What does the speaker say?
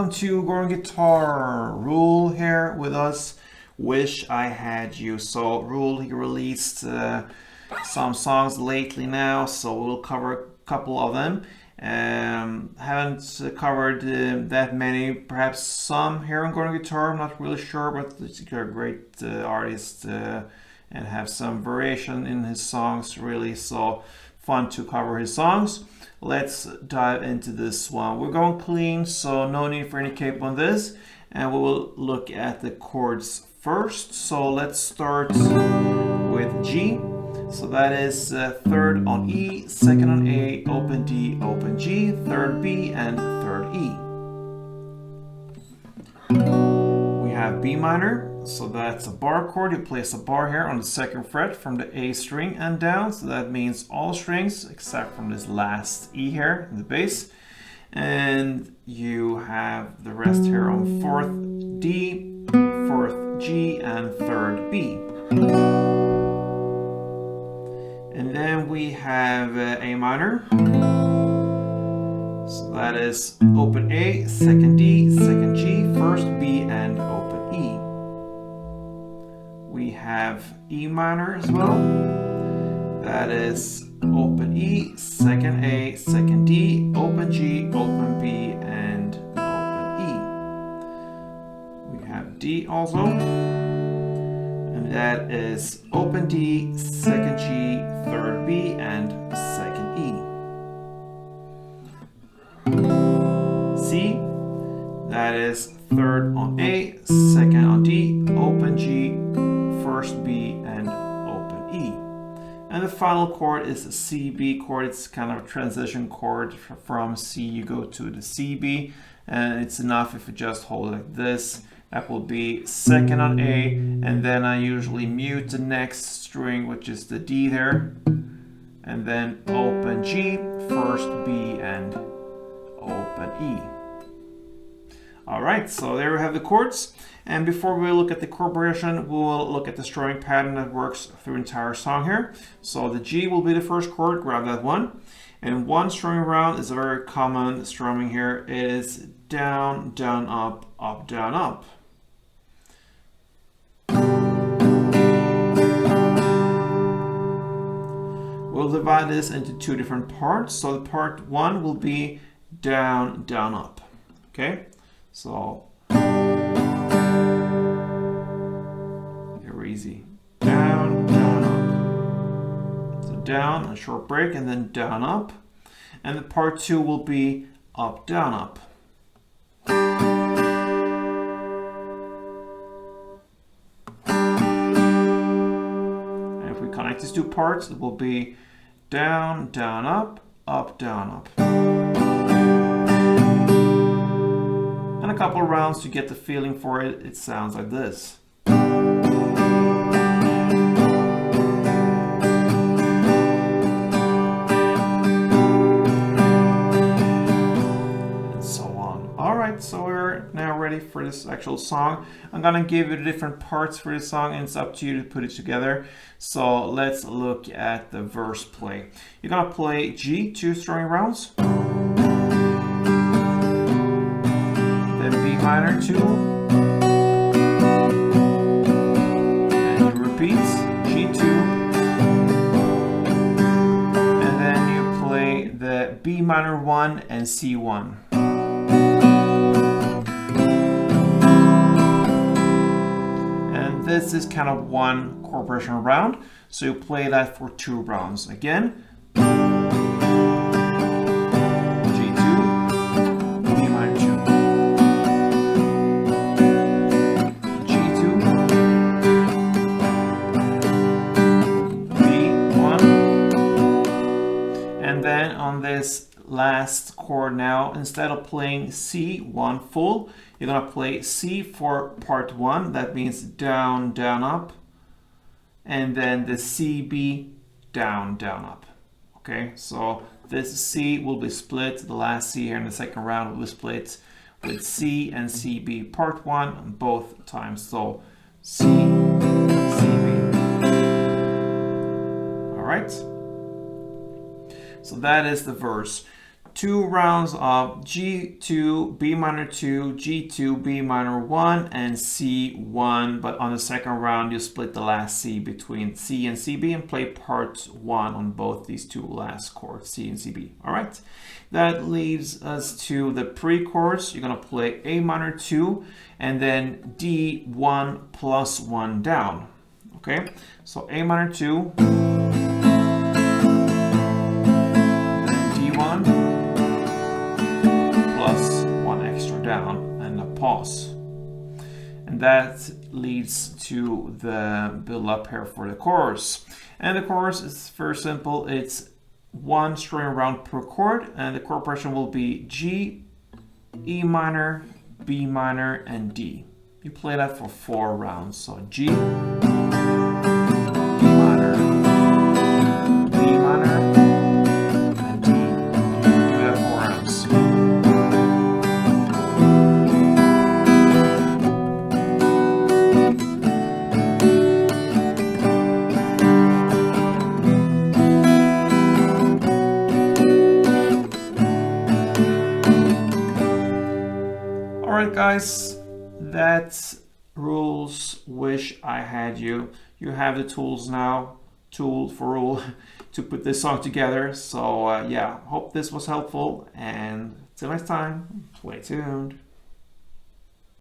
welcome to Gordon Guitar. RUEL here with us. Wish I Had You. So RUEL, he released some songs lately now, so we'll cover a couple of them. Haven't covered that many, perhaps some here on Gordon Guitar, I'm not really sure, but he's a great artist and have some variation in his songs, really, so fun to cover his songs. Let's dive into this one. We're going clean, so no need for any cape on this, and we will look at the chords first. So let's start with G. So that is third on E, second on A, open D, open G, third B, and third E. We have B minor, so that's a bar chord. You place a bar here on the second fret from the A string and down, so that means all strings except from this last E here in the bass. And you have the rest here on fourth D, fourth G, and third B. And then we have A minor. So that is open A, second D, second G, first B, and open E. We have E minor as well. That is open E, second A, second D, open G, open B, and open E. We have D also. And that is open D, second G, third B, and second E. C, that is third on A, second on D, open G, first B, and open E. And the final chord is a C-B chord. It's kind of a transition chord from C, you go to the C-B, and it's enough if you just hold it like this. That will be second on A, and then I usually mute the next string, which is the D there, and then open G, first B, and open E. Alright, so there we have the chords. And before we look at the chord progression, we'll look at the strumming pattern that works through the entire song here. So the G will be the first chord, grab that one. And one strumming round is a very common strumming here. It is down, down, up, down, up. We'll divide this into two different parts. So the part one will be down, down, up. Okay, so very easy. Down, down, up. So down, a short break, and then down, up. And the part two will be up, down, up. And if we connect these two parts, it will be down, down, up, down, up. And a couple of rounds to get the feeling for it, it sounds like this. And so on. Alright, so we're now ready for this actual song. I'm gonna give you the different parts for this song, and it's up to you to put it together. So let's look at the verse play. You're gonna play G, 2 strumming rounds. Then B minor 2. And you repeat G2. And then you play the B minor 1 and C1. This is kind of one chord progression round, so you play that for 2 rounds. Again, G2, B minor 2, G2, B1, and then on this last chord now, instead of playing C1 full, you're gonna play C for part 1, that means down, down, up, and then the C-B, down, down, up. Okay, so this C will be split, the last C here in the second round will be split with C and C-B part 1 both times, so C, C-B. Alright, so that is the verse. 2 rounds of G2, B minor 2, G2, B minor 1, and C1. But on the second round, you split the last C between C and CB and play part 1 on both these two last chords, C and CB. All right. That leads us to the pre-chorus. You're going to play A minor 2 and then D1 plus 1 down. Okay. So A minor 2. Plus 1 extra down and a pause. And that leads to the build up here for the chorus. And the chorus is very simple. It's 1 string around per chord, and the chord progression will be G, E minor, B minor, and D. You play that for 4 rounds. So G, E minor, B minor, and D. Do that 4 rounds. Alright guys, that's Rules Wish I Had You. You have the tools now, tool for Rule, to put this song together. So yeah, hope this was helpful, and till next time, stay tuned.